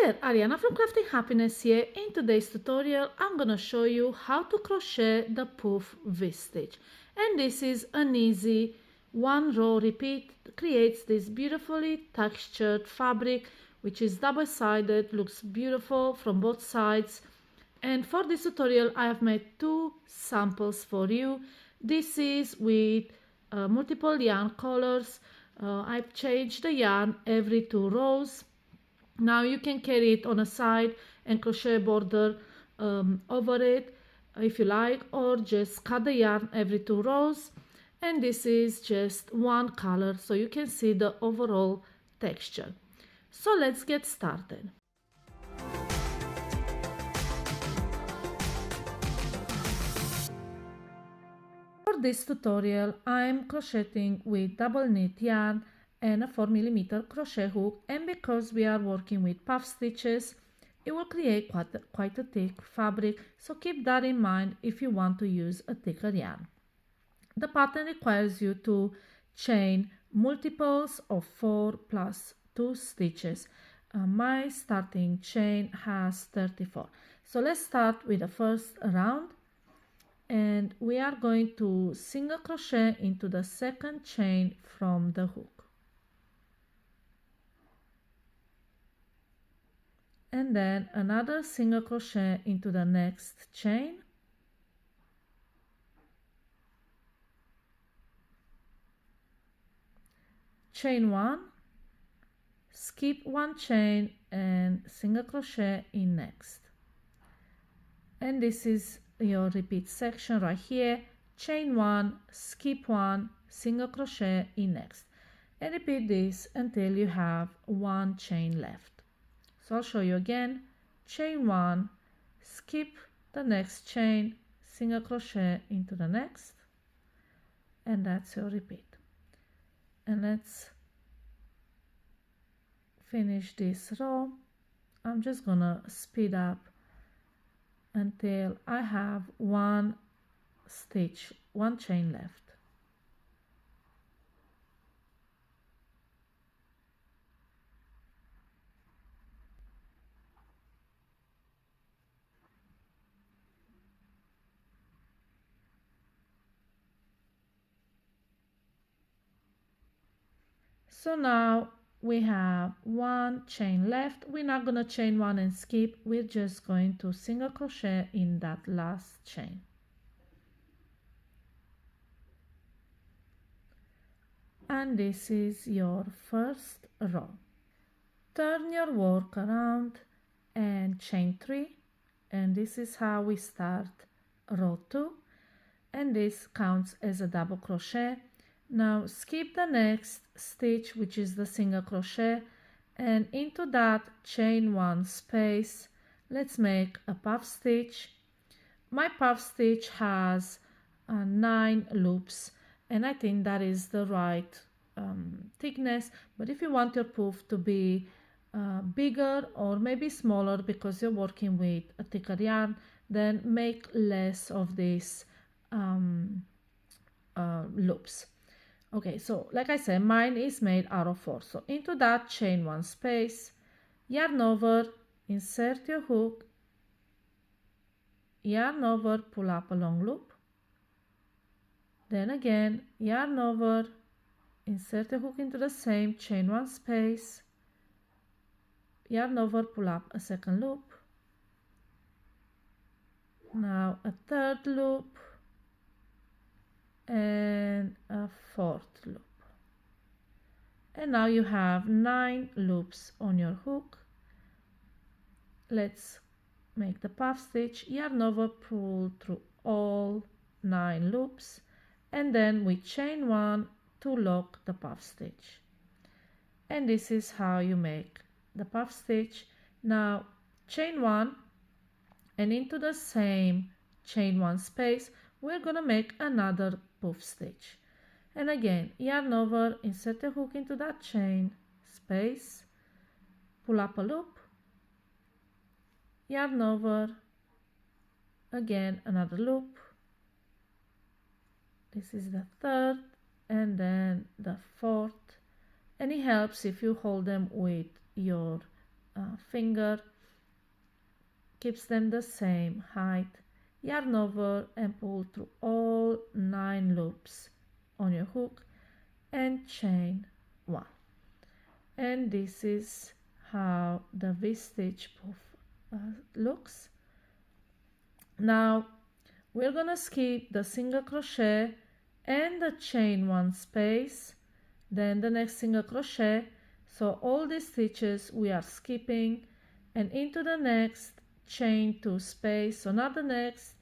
there, Ariana from Crafting Happiness here. In today's tutorial, I'm gonna show you how to crochet the Puff V Stitch. And this is an easy one row repeat, creates this beautifully textured fabric, which is double-sided, looks beautiful from both sides. And for this tutorial, I have made two samples for you. This is with multiple yarn colors. I've changed the yarn every 2 rows. Now you can carry it on a side and crochet a border over it if you like, or just cut the yarn every 2 rows. And this is just one color, so you can see the overall texture. So let's get started. For this tutorial, I'm crocheting with double knit yarn and a 4mm crochet hook, and because we are working with puff stitches, it will create quite a thick fabric, so keep that in mind if you want to use a thicker yarn. The pattern requires you to chain multiples of 4 plus 2 stitches. My starting chain has 34. So let's start with the first round, and we are going to single crochet into the second chain from the hook. And then another single crochet into the next chain, chain 1, skip 1 chain and single crochet in next. And this is your repeat section right here, chain 1, skip 1, single crochet in next, and repeat this until you have 1 chain left. So I'll show you again, chain 1, skip the next chain, single crochet into the next, and that's your repeat. And let's finish this row. I'm just gonna speed up until I have 1 stitch, 1 chain left. So now we have 1 chain left. We're not going to chain 1 and skip. We're just going to single crochet in that last chain. And this is your first row. Turn your work around and chain 3. And this is how we start row 2. And this counts as a double crochet. Now skip the next stitch, which is the single crochet, and into that chain 1 space, let's make a puff stitch. My puff stitch has 9 loops, and I think that is the right thickness, but if you want your puff to be bigger or maybe smaller because you're working with a thicker yarn, then make less of these loops. Okay, so like I said, mine is made out of 4. So into that chain 1 space, yarn over, insert your hook, yarn over, pull up a long loop. Then again, yarn over, insert your hook into the same chain 1 space, yarn over, pull up a second loop. Now a third loop and a 4th loop, and now you have 9 loops on your hook. Let's make the puff stitch, yarn over, pull through all 9 loops, and then we chain 1 to lock the puff stitch. And this is how you make the puff stitch. Now chain 1, and into the same chain 1 space, we're gonna make another puff stitch. And again, yarn over, insert a hook into that chain space, pull up a loop, yarn over, again another loop. This is the 3rd and then the 4th, and it helps if you hold them with your finger, keeps them the same height, yarn over and pull through all 9 loops on your hook and chain 1. And this is how the V-stitch puff looks. Now we're gonna skip the single crochet and the chain 1 space, then the next single crochet. So all these stitches we are skipping, and into the next chain 2 space. So not the next,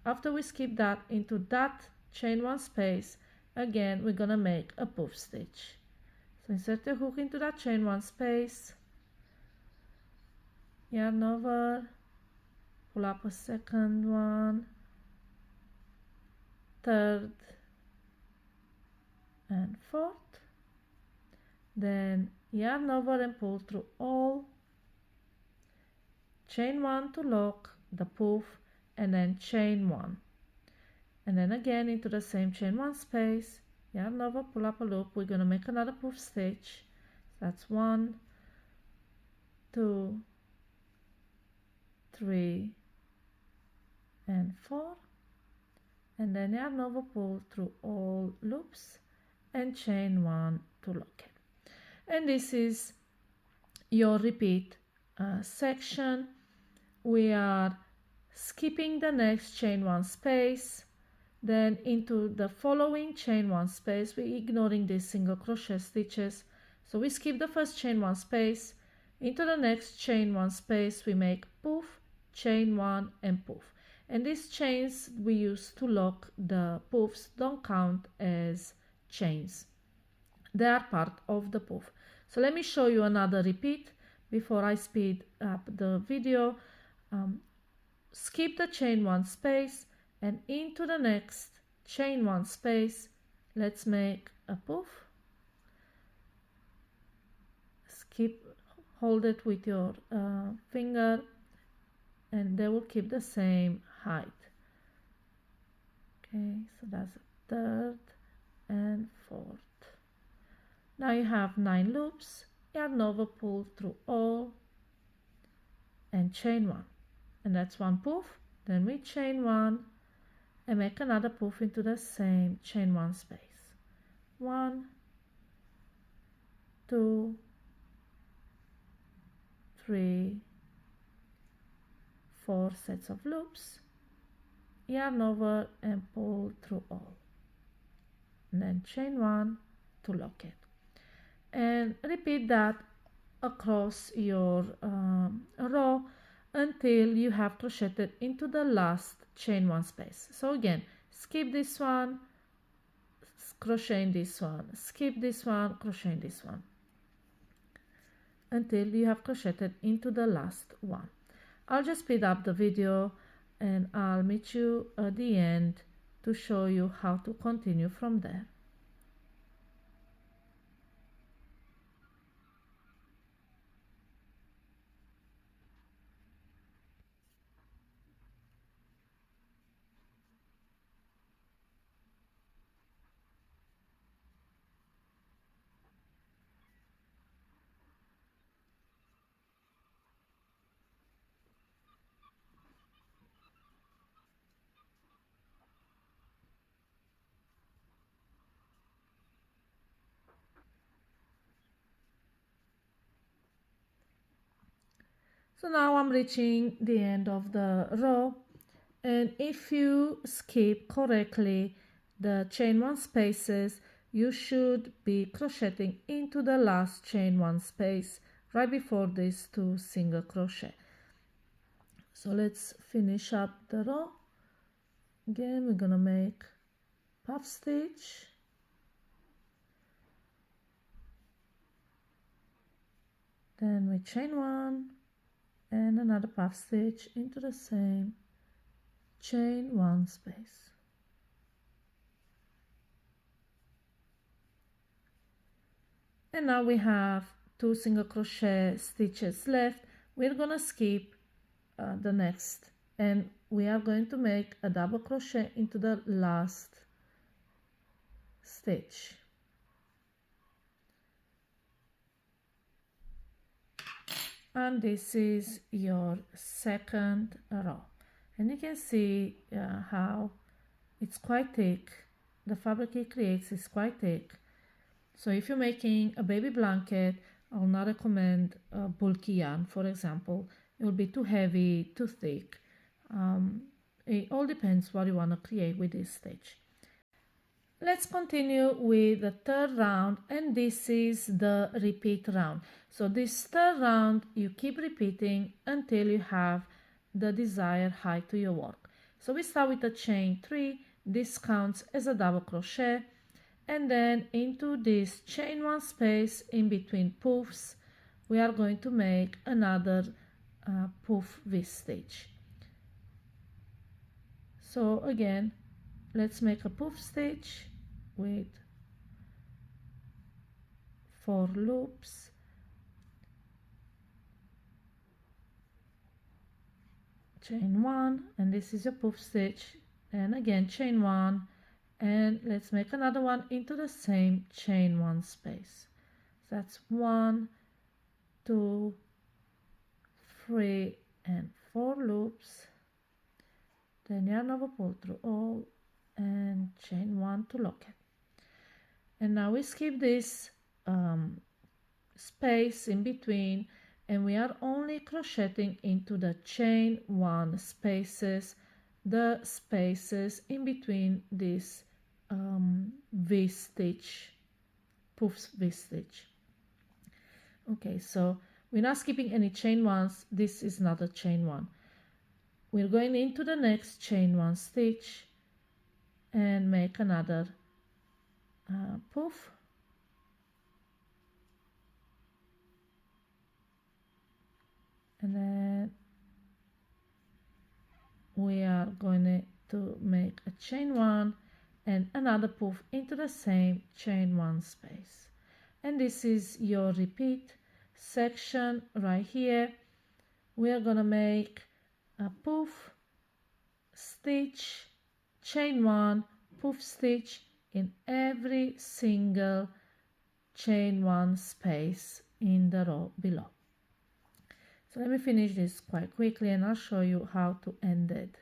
after we skip that, into that chain 1 space, again we're gonna make a puff stitch. So insert your hook into that chain 1 space, yarn over, pull up a second one, third and fourth, then yarn over and pull through all, chain 1 to lock the puff, and then chain 1, and then again into the same chain 1 space, yarn over, pull up a loop. We're going to make another puff stitch. That's 1, 2, 3 and 4, and then yarn over, pull through all loops and chain 1 to lock it. And this is your repeat section. We are skipping the next chain 1 space, then into the following chain 1 space. We're ignoring these single crochet stitches, so we skip the first chain 1 space, into the next chain 1 space we make puff, chain 1 and puff, and these chains we use to lock the puffs don't count as chains, they are part of the puff. So let me show you another repeat before I speed up the video. Skip the chain 1 space, and into the next chain 1 space let's make a puff. Skip, hold it with your finger, and they will keep the same height. Okay, so that's the third and fourth. Now you have 9 loops, yarn over, pull through all and chain 1, and that's 1 puff. Then we chain 1 and make another puff into the same chain 1 space. 1, 2, 3, 4 sets of loops, yarn over and pull through all, and then chain 1 to lock it, and repeat that across your row until you have crocheted into the last chain 1 space. So again, skip this one, crochet in this one, skip this one, crochet in this one, until you have crocheted into the last one. I'll just speed up the video and I'll meet you at the end to show you how to continue from there. So now I'm reaching the end of the row, and if you skip correctly the chain 1 spaces, you should be crocheting into the last chain 1 space right before these 2 single crochet. So let's finish up the row. Again, we're gonna make puff stitch, then we chain 1 and another puff stitch into the same chain 1 space. And now we have 2 single crochet stitches left. We're gonna skip the next, and we are going to make a double crochet into the last stitch. and this is your second row, and you can see how it's quite thick. The fabric it creates is quite thick, so if you're making a baby blanket, I'll not recommend bulky yarn. For example, it will be too heavy, too thick. It all depends what you want to create with this stitch. Let's continue with the third round, and this is the repeat round. So this third round you keep repeating until you have the desired height to your work. So we start with a chain 3, this counts as a double crochet, and then into this chain 1 space in between puffs we are going to make another puff V stitch. So again, let's make a puff stitch with 4 loops, chain 1, and this is a puff stitch, and again chain 1, and let's make another one into the same chain 1 space. So that's 1, 2, 3 and 4 loops, then yarn over, pull through all, and chain 1 to lock it. And now we skip this space in between, and we are only crocheting into the chain 1 spaces, the spaces in between this V stitch, puff V stitch. Okay, so we're not skipping any chain 1s. This is not a chain 1. We're going into the next chain 1 stitch and make another puff, and then we are going to make a chain 1 and another puff into the same chain 1 space, and this is your repeat section right here. We are going to make a puff, stitch, chain 1, puff stitch in every single chain 1 space in the row below. So let me finish this quite quickly and I'll show you how to end it.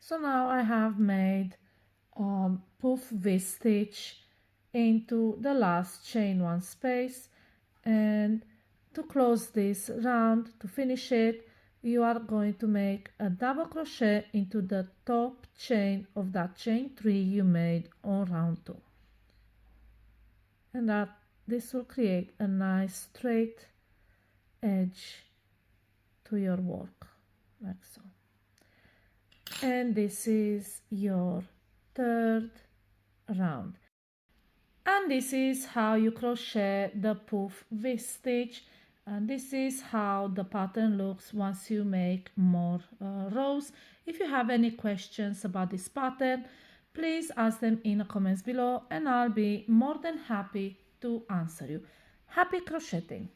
So now I have made puff V stitch into the last chain 1 space, and to close this round, to finish it, you are going to make a double crochet into the top chain of that chain 3 you made on round 2, and that this will create a nice straight edge to your work like so. And this is your third round, and this is how you crochet the puff V stitch, and this is how the pattern looks once you make more rows. If you have any questions about this pattern, please ask them in the comments below and I'll be more than happy to answer you. Happy crocheting!